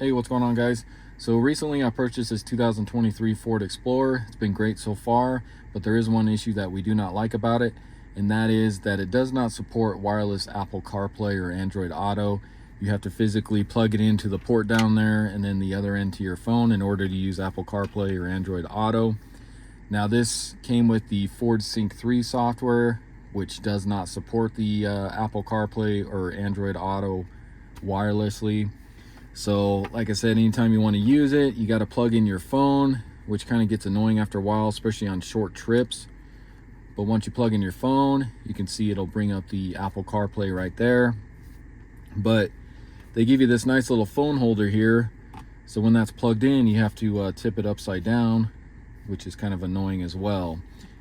Hey, what's going on, guys? So recently I purchased this 2023 Ford Explorer. It's been great so far, but there is one issue that we do not like about it, and that is that it does not support wireless Apple CarPlay or Android Auto. You have to physically plug it into the port down there and then the other end to your phone in order to use Apple CarPlay or Android Auto. Now this came with the Ford Sync 3 software, which does not support the Apple CarPlay or Android Auto wirelessly. So like I said, anytime you want to use it, you got to plug in your phone, which kind of gets annoying after a while, especially on short trips. But once you plug in your phone, you can see it'll bring up the Apple CarPlay right there. But they give you this nice little phone holder here, so when that's plugged in, you have to tip it upside down, which is kind of annoying as well.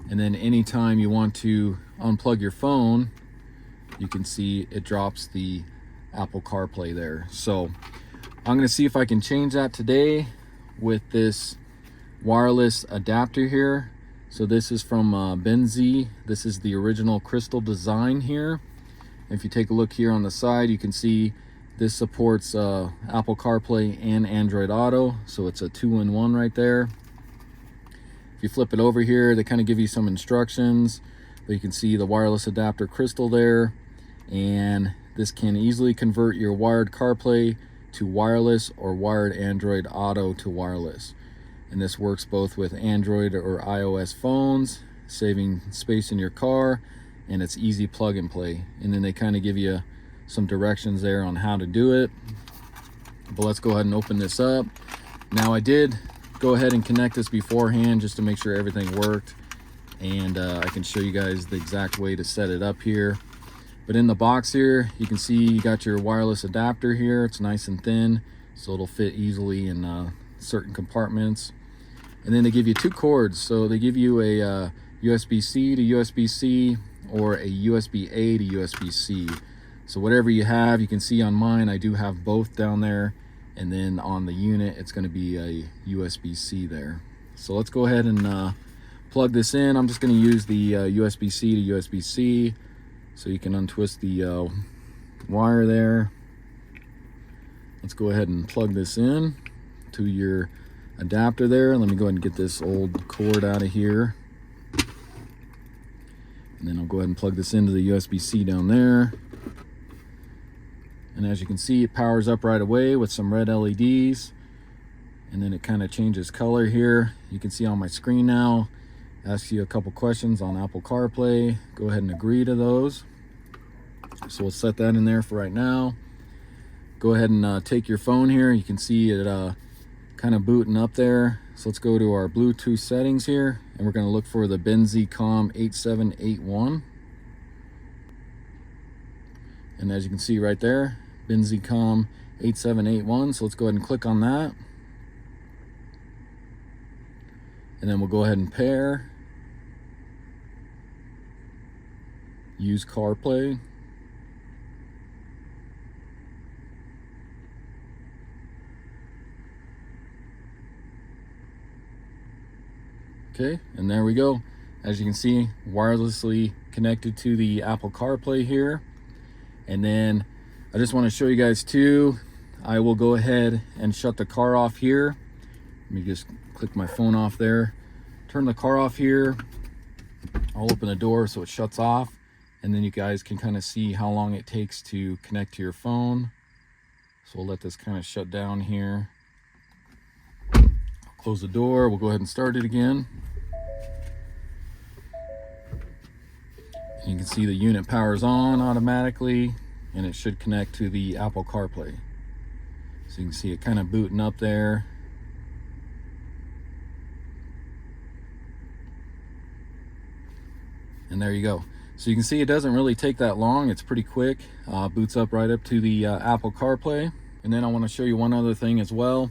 And then anytime you want to unplug your phone, you can see it drops the Apple CarPlay there. So I'm going to see if I can change that today with this wireless adapter here. So this is from Binize. This is the original crystal design here. If you take a look here on the side, you can see this supports Apple CarPlay and Android Auto. So it's a 2-in-1 right there. If you flip it over here, they kind of give you some instructions, but you can see the wireless adapter crystal there. And this can easily convert your wired CarPlay to wireless or wired Android Auto to wireless. And this works both with Android or iOS phones, saving space in your car, and it's easy plug and play. And then they kind of give you some directions there on how to do it. But let's go ahead and open this up. Now I did go ahead and connect this beforehand just to make sure everything worked, and I can show you guys the exact way to set it up here. But in the box here, you can see you got your wireless adapter here. It's nice and thin, so it'll fit easily in certain compartments. And then they give you two cords. So they give you a USB-C to USB-C or a USB-A to USB-C. So whatever you have, you can see on mine, I do have both down there. And then on the unit, it's going to be a USB-C there. So let's go ahead and plug this in. I'm just going to use the USB-C to USB-C. So you can untwist the wire there. Let's go ahead and plug this in to your adapter there. Let me go ahead and get this old cord out of here. And then I'll go ahead and plug this into the USB-C down there. And as you can see, it powers up right away with some red LEDs. And then it kind of changes color here. You can see on my screen now, asks you a couple questions on Apple CarPlay. Go ahead and agree to those. So we'll set that in there for right now. Go ahead and take your phone here. You can see it kind of booting up there. So let's go to our Bluetooth settings here, and we're going to look for the Binize COM 8781. And as you can see right there, Binize COM 8781. So let's go ahead and click on that. And then we'll go ahead and pair. Use CarPlay. Okay, and there we go. As you can see, wirelessly connected to the Apple CarPlay here. And then I just want to show you guys too, I will go ahead and shut the car off here. Let me just click my phone off there. Turn the car off here. I'll open the door so it shuts off. And then you guys can kind of see how long it takes to connect to your phone. So we'll let this kind of shut down here. Close the door. We'll go ahead and start it again. And you can see the unit powers on automatically, and it should connect to the Apple CarPlay. So you can see it kind of booting up there. And there you go. So you can see it doesn't really take that long. It's pretty quick. Boots up right up to the Apple CarPlay. And then I want to show you one other thing as well.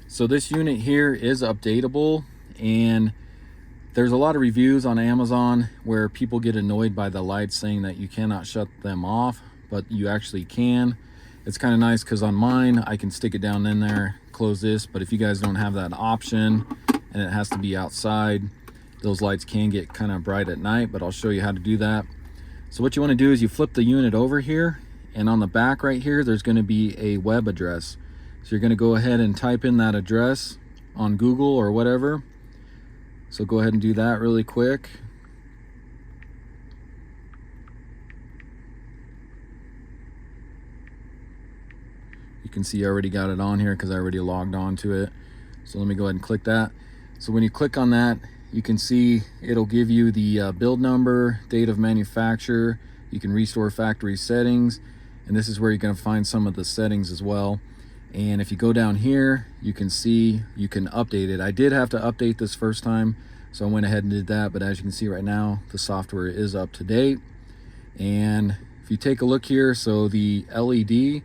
So this unit here is updatable, and there's a lot of reviews on Amazon where people get annoyed by the lights saying that you cannot shut them off, but you actually can. It's kind of nice because on mine, I can stick it down in there, close this, but if you guys don't have that option and it has to be outside, those lights can get kind of bright at night, but I'll show you how to do that. So what you want to do is you flip the unit over here, and on the back right here, there's going to be a web address. So you're going to go ahead and type in that address on Google or whatever. So go ahead and do that really quick. You can see I already got it on here because I already logged on to it. So let me go ahead and click that. So when you click on that, you can see it'll give you the build number, date of manufacture. You can restore factory settings, and this is where you're going to find some of the settings as well. And if you go down here, you can see you can update it. I did have to update this first time, so I went ahead and did that, but as you can see right now, the software is up to date. And if you take a look here, so the LED,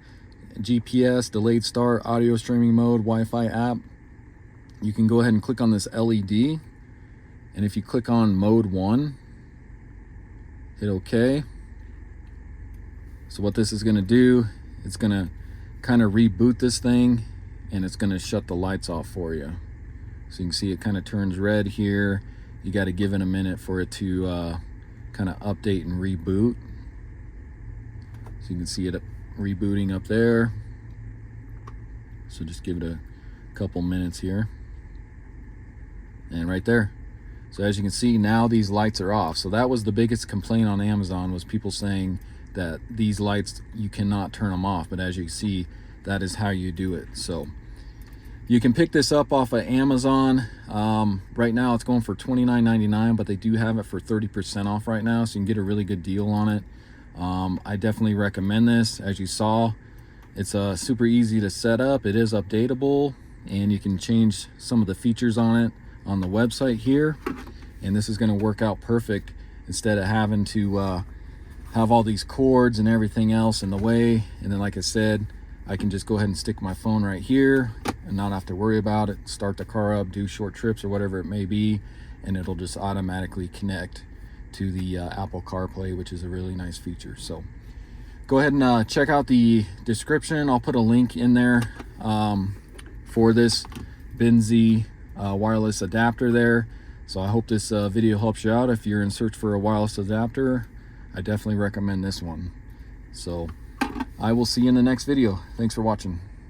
GPS, delayed start, audio streaming mode, Wi-Fi app, you can go ahead and click on this LED, and if you click on mode 1, hit OK. So what this is going to do, it's going to kind of reboot this thing, and it's going to shut the lights off for you. So you can see it kind of turns red here. You got to give it a minute for it to kind of update and reboot. So you can see it rebooting up there. So just give it a couple minutes here. And right there. So as you can see, now these lights are off. So that was the biggest complaint on Amazon, was people saying that these lights, you cannot turn them off. But as you see, that is how you do it. So you can pick this up off of Amazon. Right now it's going for $29.99, but they do have it for 30% off right now, so you can get a really good deal on it. I definitely recommend this. As you saw, it's super easy to set up. It is updatable, and you can change some of the features on it on the website here, and this is going to work out perfect instead of having to have all these cords and everything else in the way. And then, like I said, I can just go ahead and stick my phone right here and not have to worry about it, start the car up, do short trips or whatever it may be, and it'll just automatically connect to the Apple CarPlay, which is a really nice feature. So go ahead and check out the description. I'll put a link in there for this Binize wireless adapter there. So I hope this video helps you out. If you're in search for a wireless adapter, I definitely recommend this one. So I will see you in the next video. Thanks for watching.